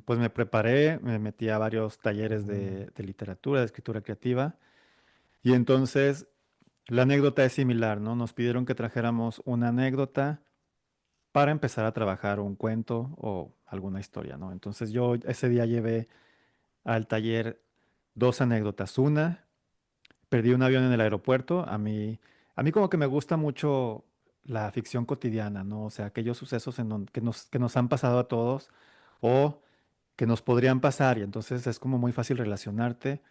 pues me preparé, me metí a varios talleres Mm. de literatura, de escritura creativa, y entonces la anécdota es similar, ¿no? Nos pidieron que trajéramos una anécdota para empezar a trabajar un cuento o alguna historia, ¿no? Entonces yo ese día llevé al taller dos anécdotas. Una, perdí un avión en el aeropuerto. A mí como que me gusta mucho la ficción cotidiana, ¿no? O sea, aquellos sucesos que nos han pasado a todos o que nos podrían pasar y entonces es como muy fácil relacionarte.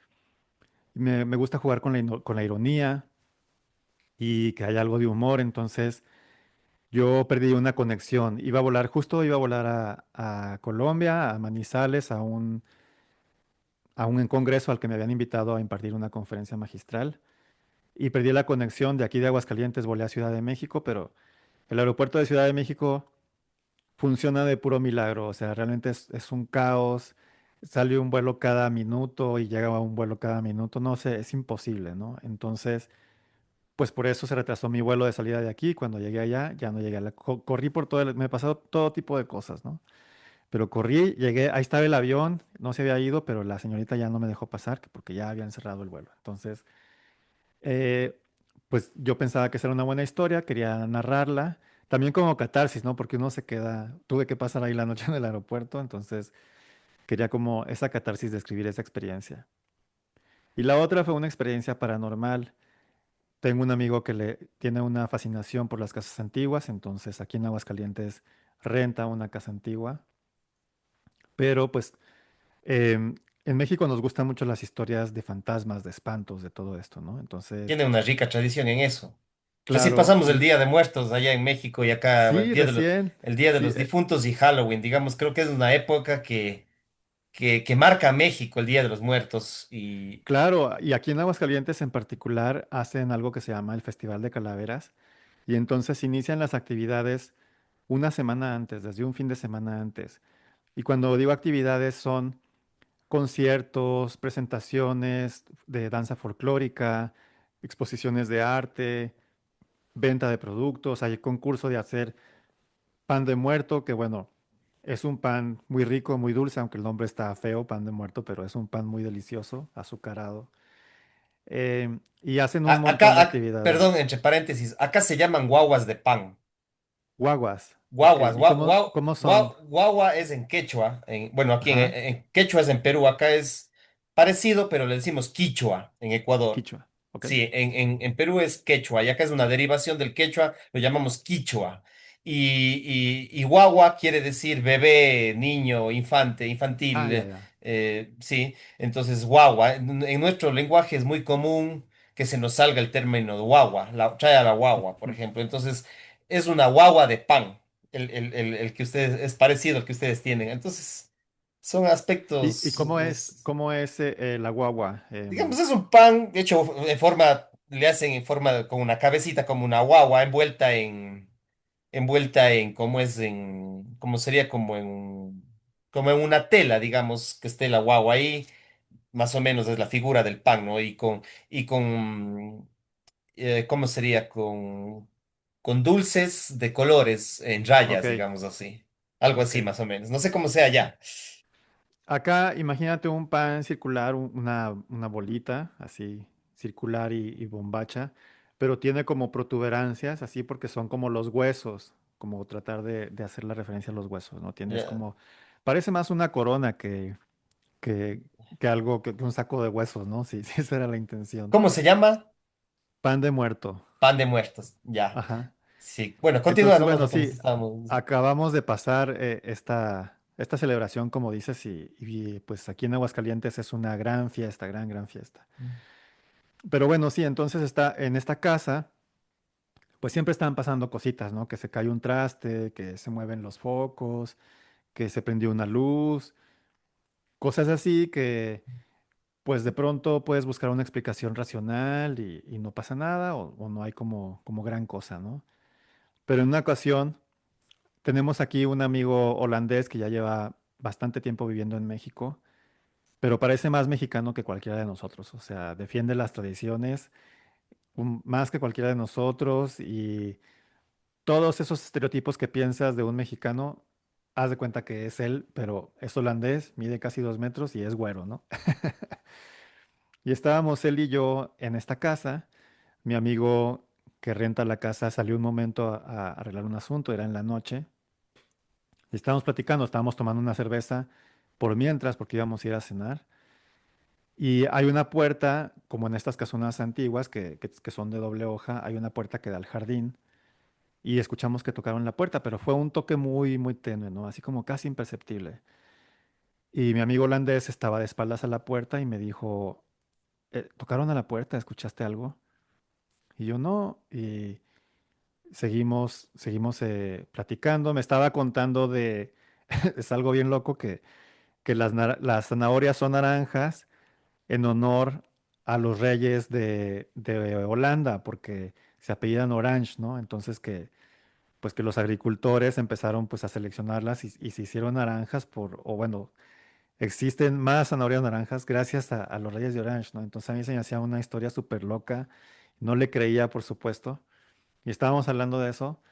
Me gusta jugar con con la ironía y que haya algo de humor, entonces yo perdí una conexión. Justo iba a volar a Colombia, a Manizales, a un congreso al que me habían invitado a impartir una conferencia magistral. Y perdí la conexión de aquí de Aguascalientes, volé a Ciudad de México, pero el aeropuerto de Ciudad de México funciona de puro milagro, o sea, realmente es un caos, sale un vuelo cada minuto y llega un vuelo cada minuto, no sé, es imposible, ¿no? Entonces, pues por eso se retrasó mi vuelo de salida de aquí, cuando llegué allá, ya no llegué corrí por me pasó todo tipo de cosas, ¿no? Pero corrí, llegué, ahí estaba el avión, no se había ido, pero la señorita ya no me dejó pasar, porque ya habían cerrado el vuelo. Entonces, eh, pues yo pensaba que esa era una buena historia, quería narrarla, también como catarsis, ¿no? Porque uno se queda, tuve que pasar ahí la noche en el aeropuerto, entonces quería como esa catarsis de escribir esa experiencia. Y la otra fue una experiencia paranormal. Tengo un amigo que le tiene una fascinación por las casas antiguas, entonces aquí en Aguascalientes renta una casa antigua, pero pues en México nos gustan mucho las historias de fantasmas, de espantos, de todo esto, ¿no? Entonces, Tiene una rica tradición en eso. Recién claro, pasamos el y Día de Muertos allá en México y acá sí, recién, el Día de sí, los Difuntos y Halloween, digamos, creo que es una época que marca a México el Día de los Muertos y claro, y aquí en Aguascalientes en particular hacen algo que se llama el Festival de Calaveras, y entonces inician las actividades una semana antes, desde un fin de semana antes. Y cuando digo actividades son conciertos, presentaciones de danza folclórica, exposiciones de arte, venta de productos, hay concurso de hacer pan de muerto, que bueno, es un pan muy rico, muy dulce, aunque el nombre está feo, pan de muerto, pero es un pan muy delicioso, azucarado. Y hacen un montón de perdón, actividades. entre paréntesis, acá se llaman guaguas de pan. Guaguas, ok. Guaguas, ¿Y cómo son? guagua es en quechua, bueno, aquí Ajá, en quechua es en Perú, acá es parecido, pero le decimos quichua en Ecuador. quichua, ok. Sí, en Perú es quechua, y acá es una derivación del quechua, lo llamamos quichua. Y guagua quiere decir bebé, niño, infante, Ah, infantil, ya, ya. sí, entonces guagua. En nuestro lenguaje es muy común que se nos salga el término de guagua, trae a la guagua, por ejemplo. Entonces, es una guagua de pan el que ustedes, es parecido al que ustedes tienen. Entonces, son ¿Y aspectos, cómo es la guagua? digamos, es un pan hecho en forma, le hacen en forma, con una cabecita como una guagua, envuelta en, ¿cómo es? Como sería como en una tela, digamos, que esté la guagua ahí, más o menos es la figura del pan, ¿no? ¿Cómo sería? Con dulces de colores en rayas, Ok, digamos así. Algo ok. así, más o menos. No sé cómo sea ya. Acá imagínate un pan circular, una bolita así circular y bombacha, pero tiene como protuberancias así porque son como los huesos, como tratar de hacer la referencia a los huesos, ¿no? Tienes Ya. como, parece más una corona que, que un saco de huesos, ¿no? Sí, sí, esa era la intención. ¿Cómo se llama? Pan de muerto, Pan de muertos. Ya. ajá. Sí. Bueno, continúa Entonces, nomás bueno, lo que nos sí, estábamos. acabamos de pasar esta celebración, como dices, pues aquí en Aguascalientes es una gran fiesta, gran fiesta. Pero bueno, sí, entonces está en esta casa, pues siempre están pasando cositas, ¿no? Que se cae un traste, que se mueven los focos, que se prendió una luz, cosas así que pues de pronto puedes buscar una explicación racional y no pasa nada o no hay como gran cosa, ¿no? Pero en una ocasión tenemos aquí un amigo holandés que ya lleva bastante tiempo viviendo en México, pero parece más mexicano que cualquiera de nosotros, o sea, defiende las tradiciones más que cualquiera de nosotros y todos esos estereotipos que piensas de un mexicano, haz de cuenta que es él, pero es holandés, mide casi 2 metros y es güero, ¿no? Y estábamos él y yo en esta casa. Mi amigo que renta la casa salió un momento a arreglar un asunto, era en la noche. Y estábamos platicando, estábamos tomando una cerveza por mientras, porque íbamos a ir a cenar. Y hay una puerta, como en estas casonas antiguas que son de doble hoja, hay una puerta que da al jardín. Y escuchamos que tocaron la puerta, pero fue un toque muy, muy tenue, ¿no? Así como casi imperceptible. Y mi amigo holandés estaba de espaldas a la puerta y me dijo, ¿tocaron a la puerta? ¿Escuchaste algo? Y yo no. Y seguimos platicando. Me estaba contando de, es algo bien loco que las zanahorias son naranjas en honor a los reyes de Holanda, porque se apellidan Orange, ¿no? Entonces pues que los agricultores empezaron pues a seleccionarlas y se hicieron naranjas o bueno, existen más zanahorias naranjas gracias a los reyes de Orange, ¿no? Entonces a mí se me hacía una historia súper loca, no le creía, por supuesto, y estábamos hablando de eso,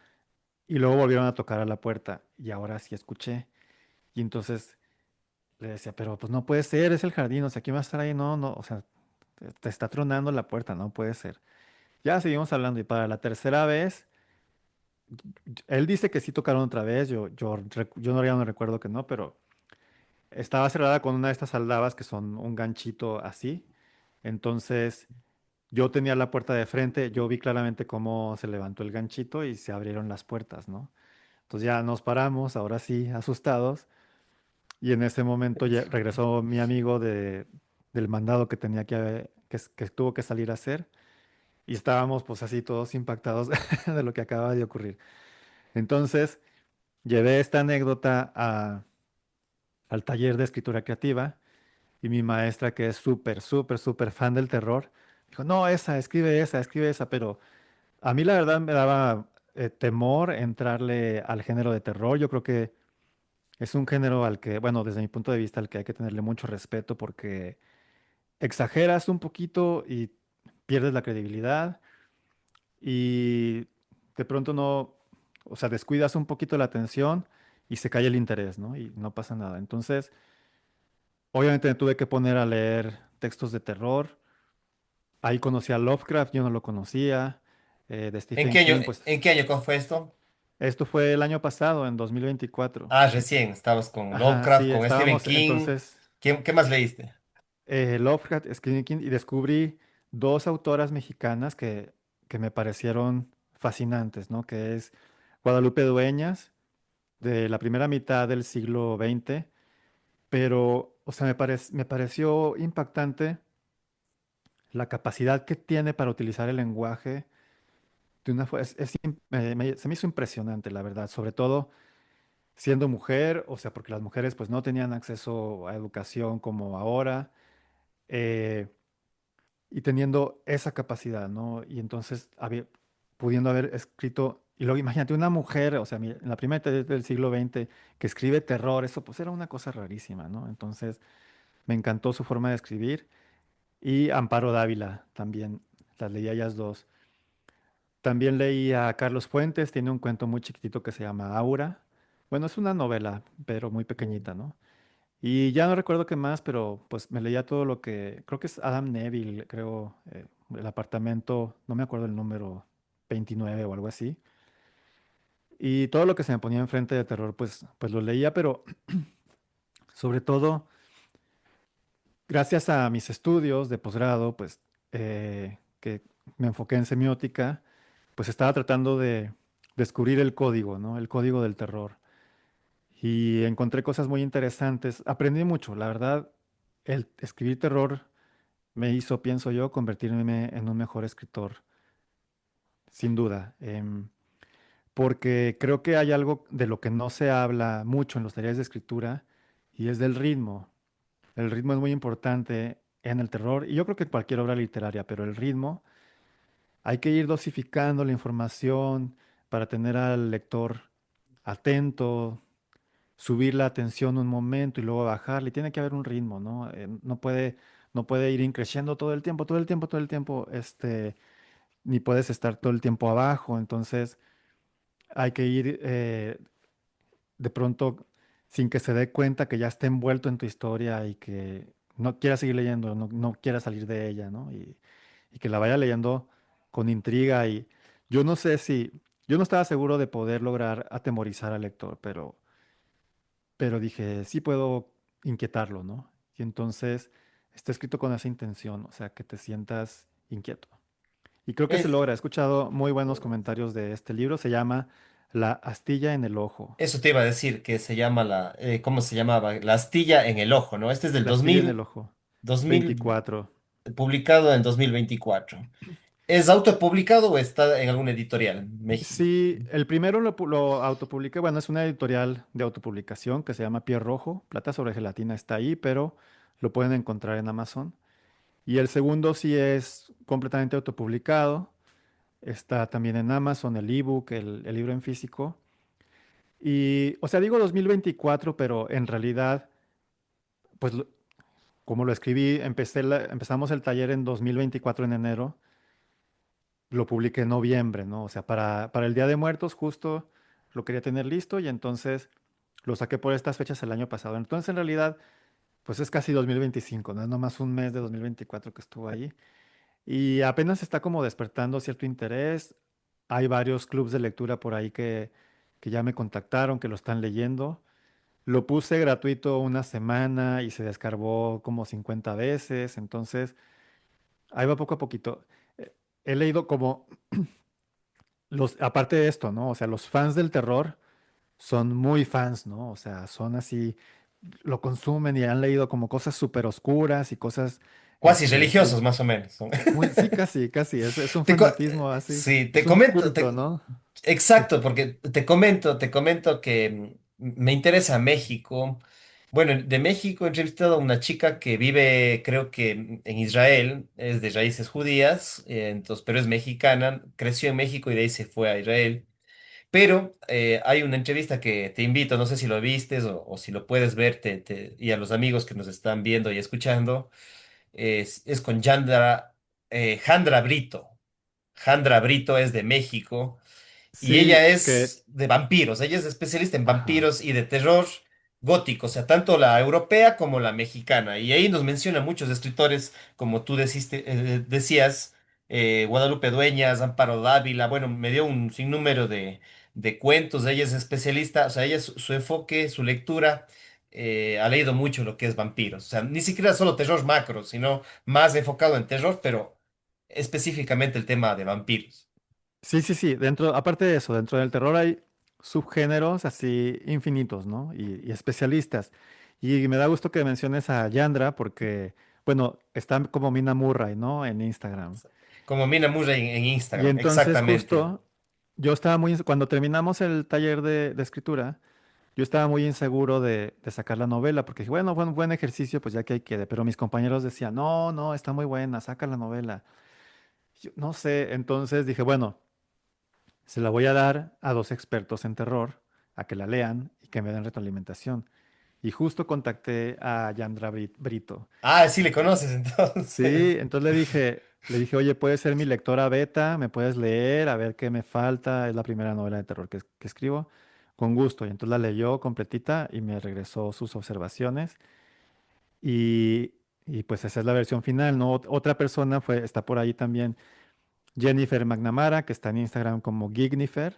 y luego volvieron a tocar a la puerta, y ahora sí escuché, y entonces le decía, pero pues no puede ser, es el jardín, o sea, ¿quién va a estar ahí? No, no, o sea, te está tronando la puerta, no puede ser. Ya seguimos hablando, y para la tercera vez, él dice que sí tocaron otra vez, yo no, ya no recuerdo que no, pero estaba cerrada con una de estas aldabas que son un ganchito así. Entonces, yo tenía la puerta de frente, yo vi claramente cómo se levantó el ganchito y se abrieron las puertas, ¿no? Entonces ya nos paramos, ahora sí, asustados, y en ese momento ya regresó mi amigo del mandado que tenía que tuvo que salir a hacer, y estábamos pues así todos impactados de lo que acaba de ocurrir. Entonces, llevé esta anécdota al taller de escritura creativa. Y mi maestra, que es súper, súper, súper fan del terror, dijo, no, escribe esa, pero a mí la verdad me daba temor entrarle al género de terror. Yo creo que es un género al que, bueno, desde mi punto de vista, al que hay que tenerle mucho respeto porque exageras un poquito y pierdes la credibilidad y de pronto no, o sea, descuidas un poquito la atención y se cae el interés, ¿no? Y no pasa nada. Entonces, obviamente me tuve que poner a leer textos de terror. Ahí conocí a Lovecraft, yo no lo conocía, de Stephen King, pues En qué año fue esto? esto fue el año pasado, en 2024. Ah, recién, estabas con Ajá, Lovecraft, sí, con Stephen estábamos King. entonces, Qué más leíste? Lovecraft, Stephen King, y descubrí dos autoras mexicanas que me parecieron fascinantes, ¿no? Que es Guadalupe Dueñas, de la primera mitad del siglo XX, pero, o sea, me pareció impactante la capacidad que tiene para utilizar el lenguaje de una forma, se me hizo impresionante, la verdad, sobre todo siendo mujer, o sea, porque las mujeres pues no tenían acceso a educación como ahora, eh, y teniendo esa capacidad, ¿no? Y entonces pudiendo haber escrito, y luego imagínate una mujer, o sea, en la primera mitad del siglo XX, que escribe terror, eso pues era una cosa rarísima, ¿no? Entonces me encantó su forma de escribir, y Amparo Dávila también, las leía ellas dos. También leí a Carlos Fuentes, tiene un cuento muy chiquitito que se llama Aura. Bueno, es una novela, pero muy Mm. pequeñita, ¿no? Y ya no recuerdo qué más, pero pues me leía todo lo que, creo que es Adam Neville, creo, el apartamento, no me acuerdo el número, 29 o algo así. Y todo lo que se me ponía enfrente de terror, pues lo leía, pero sobre todo, gracias a mis estudios de posgrado, pues que me enfoqué en semiótica, pues estaba tratando de descubrir el código, ¿no? El código del terror. Y encontré cosas muy interesantes. Aprendí mucho, la verdad. El escribir terror me hizo, pienso yo, convertirme en un mejor escritor, sin duda. Porque creo que hay algo de lo que no se habla mucho en los talleres de escritura y es del ritmo. El ritmo es muy importante en el terror y yo creo que en cualquier obra literaria, pero el ritmo hay que ir dosificando la información para tener al lector atento, subir la atención un momento y luego bajarle. Tiene que haber un ritmo, ¿no? No puede ir increciendo todo el tiempo, todo el tiempo, todo el tiempo, ni puedes estar todo el tiempo abajo. Entonces hay que ir de pronto. sin que se dé cuenta que ya está envuelto en tu historia y que no quiera seguir leyendo, no quiera salir de ella, ¿no? Y que la vaya leyendo con intriga y yo no sé si, yo no estaba seguro de poder lograr atemorizar al lector, pero dije, sí puedo inquietarlo, ¿no? Y entonces está escrito con esa intención, o sea, que te sientas inquieto. Y creo que se Es, logra. He escuchado muy buenos comentarios de este libro. Se llama La astilla en el ojo. eso te iba a decir, que se llama ¿cómo se llamaba? La astilla en el ojo, ¿no? Este es del La astilla en el ojo. 2000, 24. publicado en 2024. ¿Es autopublicado o está en alguna editorial? México. Sí, el primero lo autopubliqué. Bueno, es una editorial de autopublicación que se llama Pie Rojo. Plata sobre gelatina está ahí, pero lo pueden encontrar en Amazon. Y el segundo sí es completamente autopublicado. Está también en Amazon, el ebook, el libro en físico. Y, o sea, digo 2024, pero en realidad, pues como lo escribí, empezamos el taller en 2024 en enero, lo publiqué en noviembre, ¿no? O sea, para el Día de Muertos justo lo quería tener listo y entonces lo saqué por estas fechas el año pasado. Entonces, en realidad, pues es casi 2025, ¿no? Es nomás un mes de 2024 que estuvo ahí. Y apenas está como despertando cierto interés. Hay varios clubes de lectura por ahí que ya me contactaron, que lo están leyendo. Lo puse gratuito una semana y se descargó como 50 veces, entonces ahí va poco a poquito. He leído como aparte de esto, ¿no? O sea, los fans del terror son muy fans, ¿no? O sea, son así, lo consumen y han leído como cosas súper oscuras y cosas, Cuasi religiosos, sí, más o menos. ¿No? muy, sí, casi, casi, es un Te co- fanatismo así, sí, es te un comento, culto, ¿no? exacto, porque te comento que me interesa México. Bueno, de México he entrevistado a una chica que vive, creo que en Israel, es de raíces judías, entonces, pero es mexicana, creció en México y de ahí se fue a Israel. Pero hay una entrevista que te invito, no sé si lo vistes o si lo puedes ver, y a los amigos que nos están viendo y escuchando, es con Jandra Brito. Jandra Brito es de México y ella Sí, que, es de vampiros. Ella es especialista en ajá. vampiros y de terror gótico, o sea, tanto la europea como la mexicana. Y ahí nos menciona muchos escritores, como tú decías, Guadalupe Dueñas, Amparo Dávila. Bueno, me dio un sinnúmero de cuentos. Ella es especialista, o sea, ella su enfoque, su lectura. Ha leído mucho lo que es vampiros, o sea, ni siquiera solo terror macro, sino más enfocado en terror, pero específicamente el tema de vampiros. Sí, sí, sí, dentro, aparte de eso, dentro del terror hay subgéneros así infinitos, ¿no? Y especialistas. Y me da gusto que menciones a Yandra porque, bueno, está como Mina Murray, ¿no? En Instagram. Como Mina Murray en Y Instagram, entonces exactamente. justo yo estaba cuando terminamos el taller de escritura, yo estaba muy inseguro de sacar la novela porque dije, bueno, buen ejercicio, pues ya que ahí quede. Pero mis compañeros decían, no, no, está muy buena, saca la novela. Yo, no sé, entonces dije, bueno. Se la voy a dar a dos expertos en terror, a que la lean y que me den retroalimentación. Y justo contacté a Yandra Brito. Ah, sí le Y- conoces Sí, entonces. entonces le dije, oye, puedes ser mi lectora beta, me puedes leer, a ver qué me falta. Es la primera novela de terror que escribo. Con gusto. Y entonces la leyó completita y me regresó sus observaciones. Y, y pues esa es la versión final, ¿no? Otra persona está por ahí también, Jennifer McNamara, que está en Instagram como Gignifer.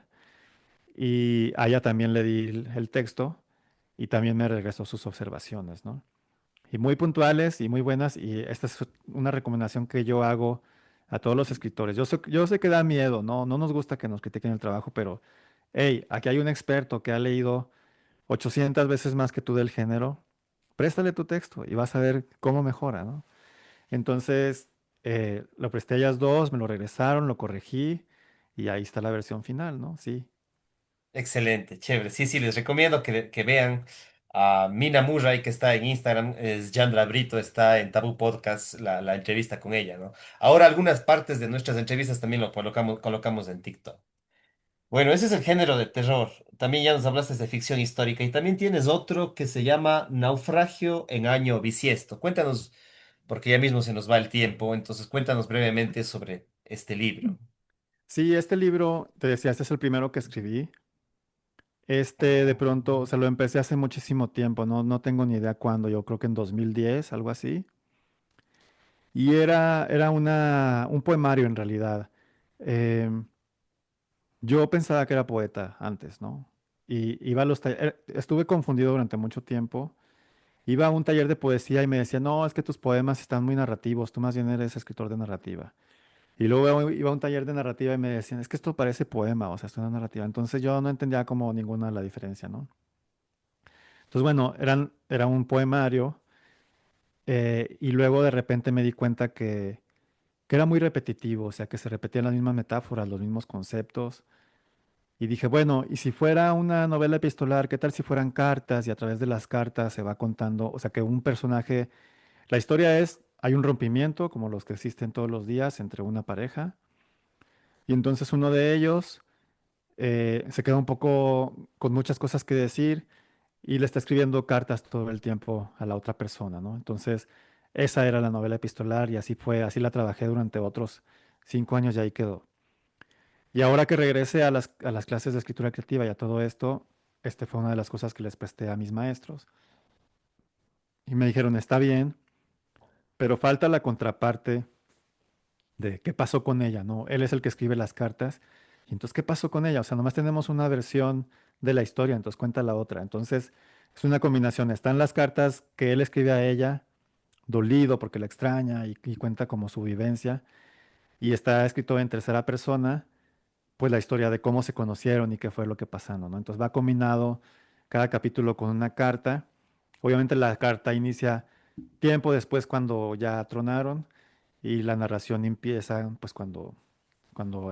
Y a ella también le di el texto y también me regresó sus observaciones, ¿no? Y muy puntuales y muy buenas. Y esta es una recomendación que yo hago a todos los escritores. Yo sé que da miedo, ¿no? No nos gusta que nos critiquen el trabajo, pero, hey, aquí hay un experto que ha leído 800 veces más que tú del género. Préstale tu texto y vas a ver cómo mejora, ¿no? Entonces, lo presté a ellas dos, me lo regresaron, lo corregí y ahí está la versión final, ¿no? Sí. Excelente, chévere. Sí, sí, les recomiendo que vean a Mina Murray, que está en Instagram, es Yandra Brito, está en Tabú Podcast, la entrevista con ella, ¿no? Ahora algunas partes de nuestras entrevistas también lo colocamos en TikTok. Bueno, ese es el género de terror. También ya nos hablaste de ficción histórica y también tienes otro que se llama Naufragio en año bisiesto. Cuéntanos, porque ya mismo se nos va el tiempo, entonces cuéntanos brevemente sobre este libro. Sí, este libro, te decía, este es el primero que escribí. De pronto, o sea, lo empecé hace muchísimo tiempo, no tengo ni idea cuándo, yo creo que en 2010, algo así. Y era un poemario en realidad. Em, yo pensaba que era poeta antes, ¿no? Y iba a los talleres, estuve confundido durante mucho tiempo. Iba a un taller de poesía y me decía, no, es que tus poemas están muy narrativos, tú más bien eres escritor de narrativa. Y luego iba a un taller de narrativa y me decían, es que esto parece poema, o sea, es una narrativa. Entonces yo no entendía como ninguna de la diferencia, ¿no? Entonces, bueno, era un poemario y luego de repente me di cuenta que era muy repetitivo, o sea, que se repetían las mismas metáforas, los mismos conceptos. Y dije, bueno, ¿y si fuera una novela epistolar, qué tal si fueran cartas y a través de las cartas se va contando, o sea, que un personaje, la historia es, hay un rompimiento, como los que existen todos los días entre una pareja, y entonces uno de ellos se queda un poco con muchas cosas que decir y le está escribiendo cartas todo el tiempo a la otra persona, ¿no? Entonces, esa era la novela epistolar y así fue, así la trabajé durante otros 5 años y ahí quedó. Y ahora que regresé a las clases de escritura creativa y a todo esto, fue una de las cosas que les presté a mis maestros. Y me dijeron, está bien, pero falta la contraparte de qué pasó con ella, ¿no? Él es el que escribe las cartas. Y entonces, ¿qué pasó con ella? O sea, nomás tenemos una versión de la historia, entonces cuenta la otra. Entonces, es una combinación. Están las cartas que él escribe a ella, dolido porque la extraña y cuenta como su vivencia. Y está escrito en tercera persona, pues la historia de cómo se conocieron y qué fue lo que pasaron, ¿no? Entonces va combinado cada capítulo con una carta. Obviamente la carta inicia tiempo después cuando ya tronaron y la narración empieza pues cuando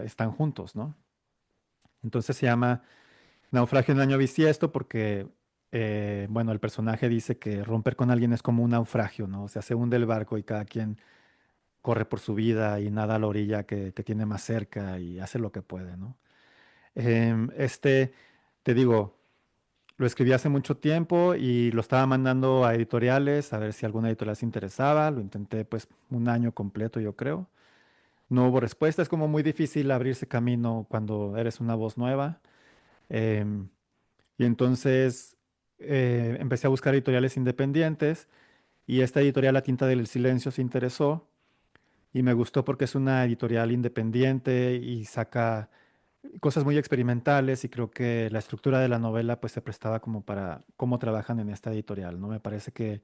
están juntos, ¿no? Entonces se llama Naufragio en año bisiesto porque, bueno, el personaje dice que romper con alguien es como un naufragio, ¿no? O sea, se hunde el barco y cada quien corre por su vida y nada a la orilla que tiene más cerca y hace lo que puede, ¿no? Te digo, lo escribí hace mucho tiempo y lo estaba mandando a editoriales a ver si alguna editorial se interesaba. Lo intenté pues un año completo, yo creo. No hubo respuesta. Es como muy difícil abrirse camino cuando eres una voz nueva. Em, y entonces empecé a buscar editoriales independientes y esta editorial La Tinta del Silencio se interesó y me gustó porque es una editorial independiente y saca cosas muy experimentales y creo que la estructura de la novela pues se prestaba como para cómo trabajan en esta editorial, ¿no? Me parece que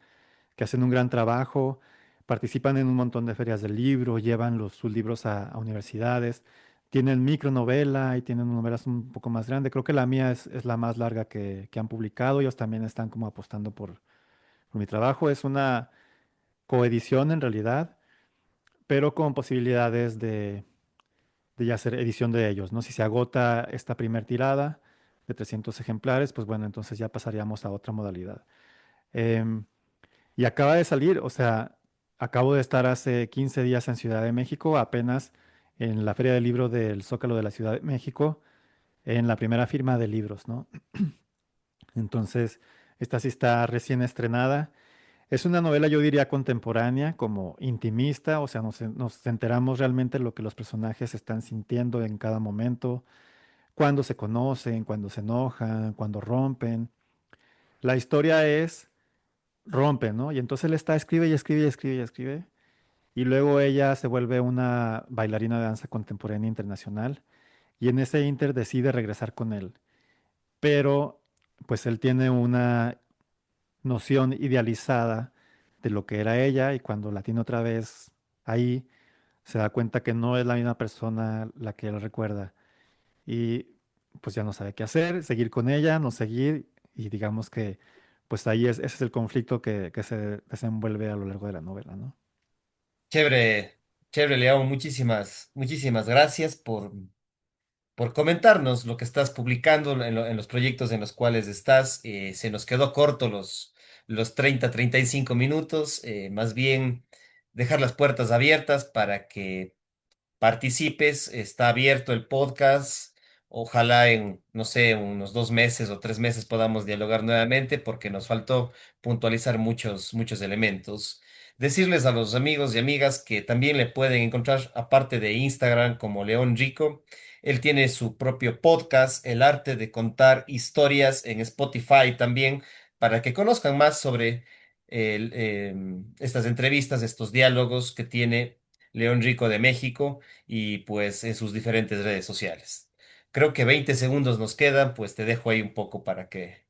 hacen un gran trabajo, participan en un montón de ferias del libro, llevan sus libros a universidades, tienen micronovela y tienen novelas un poco más grandes. Creo que la mía es la más larga que han publicado. Ellos también están como apostando por mi trabajo. Es una coedición en realidad, pero con posibilidades de ya hacer edición de ellos, ¿no? Si se agota esta primer tirada de 300 ejemplares, pues bueno, entonces ya pasaríamos a otra modalidad. Em, y acaba de salir, o sea, acabo de estar hace 15 días en Ciudad de México, apenas en la Feria del Libro del Zócalo de la Ciudad de México, en la primera firma de libros, ¿no? Entonces, esta sí está recién estrenada. Es una novela, yo diría, contemporánea, como intimista, o sea, nos enteramos realmente de lo que los personajes están sintiendo en cada momento cuando se conocen, cuando se enojan, cuando rompen. La historia es, rompen, ¿no? Y entonces él está, escribe y escribe y escribe y escribe. Y luego ella se vuelve una bailarina de danza contemporánea internacional. Y en ese inter decide regresar con él. Pero, pues él tiene una noción idealizada de lo que era ella y cuando la tiene otra vez ahí, se da cuenta que no es la misma persona la que él recuerda. Y pues ya no sabe qué hacer, seguir con ella, no seguir, y digamos que pues ahí ese es el conflicto que se desenvuelve a lo largo de la novela, ¿no? Chévere, chévere, León, muchísimas gracias por comentarnos lo que estás publicando en los proyectos en los cuales estás. Se nos quedó corto los 35 minutos. Más bien dejar las puertas abiertas para que participes. Está abierto el podcast. Ojalá en, no sé, unos 2 meses o 3 meses podamos dialogar nuevamente porque nos faltó puntualizar muchos elementos. Decirles a los amigos y amigas que también le pueden encontrar, aparte de Instagram, como León Rico, Él tiene su propio podcast, El arte de contar historias en Spotify también, para que conozcan más sobre estas entrevistas, estos diálogos que tiene León Rico de México y pues en sus diferentes redes sociales. Creo que 20 segundos nos quedan, pues te dejo ahí un poco para que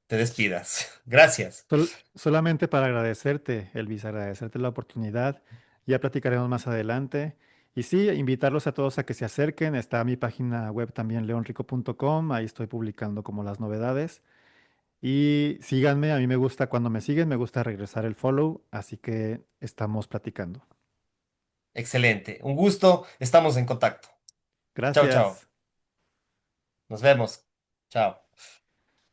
te despidas. Gracias. Solamente para agradecerte, Elvis, agradecerte la oportunidad. Ya platicaremos más adelante. Y sí, invitarlos a todos a que se acerquen. Está mi página web también, leonrico.com. Ahí estoy publicando como las novedades. Y síganme, a mí me gusta cuando me siguen, me gusta regresar el follow, así que estamos platicando. Excelente. Un gusto. Estamos en contacto. Chao, chao. Gracias. Nos vemos. Chao.